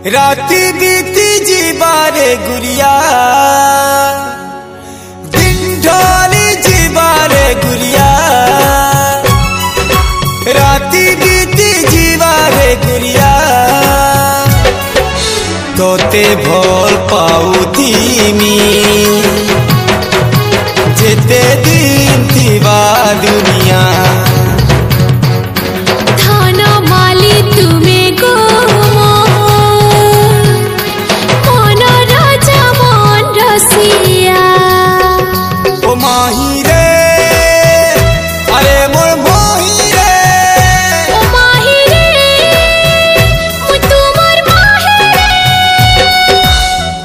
राती बीती जीवारे गुड़िया दिन ढोली जीवारे गुड़िया राती बीती जीवारे गुड़िया तोते भोल पाउथी मी जेते दिन थीवा दुनिया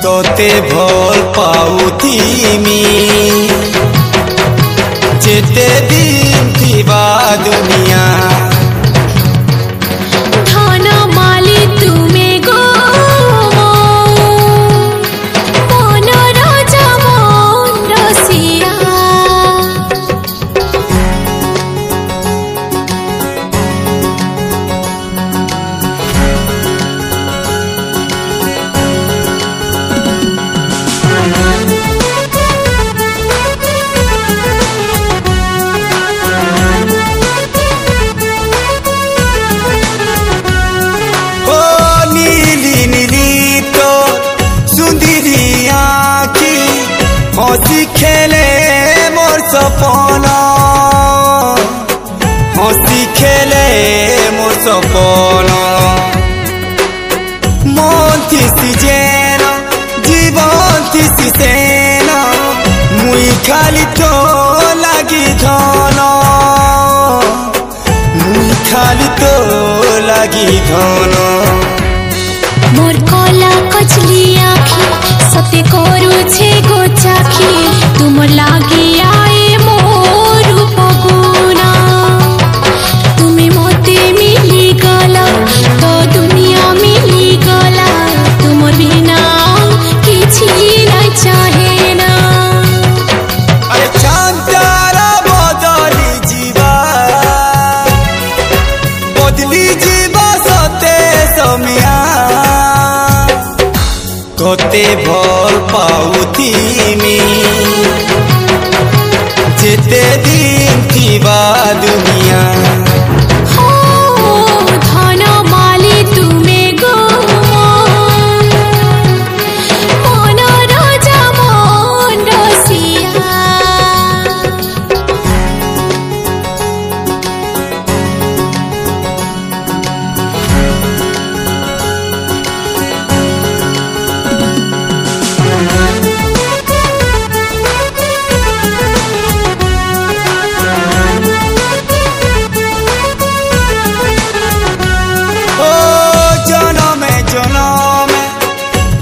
तोते भोल पाउथी मी जेते दिन थीवा दुनिया हंसी खेले मोर सपना हंसी खेले मोर सपना मन थी जेना जीवन थी सेना मुई खाली तो लगी धन मुई खाली तो लगी धन मोर कला कचली आखी सते करू छे गो चाखी तुमर लागी आए मोर रूपगुना तुम्हें मोते मिली गला तो दुनिया मिली गला तुमर बिना किछि नहीं चाहे ना अरे चांतारा बदली जीवा सते समिया तोते भोल पाउथी मी जेते दिन थीवा दुनिया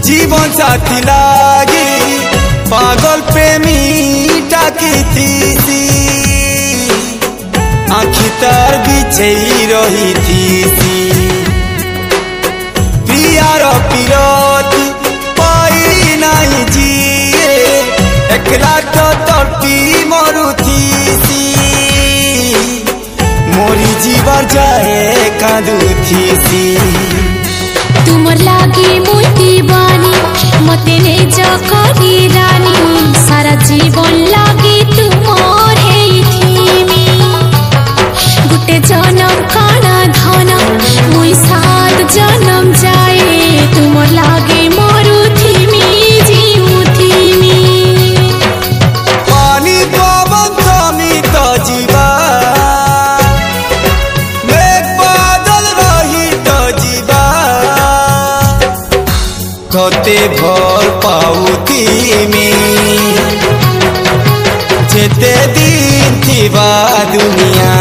जीवन साथी लागी पागल प्रेमी टाकी थी आखी तार बिछे रही थी प्रियार पीरती पाई नहीं जिए एकला तो तड़पी मरुथी मोरी जीवर जाए कांदुथी तुमर लागी मुई दीवानी मते ने जकरी रानी सारा जीवन लागी तुमर हेइथिमी गुटे जन्म काना धन मुई सात जन्म जाए तुमर लागी मरुथिमी जीउथिमी पानी पवन तमी तो जीवा तोते भोल पाउथी मी जेते दिन थीवा दुनिया।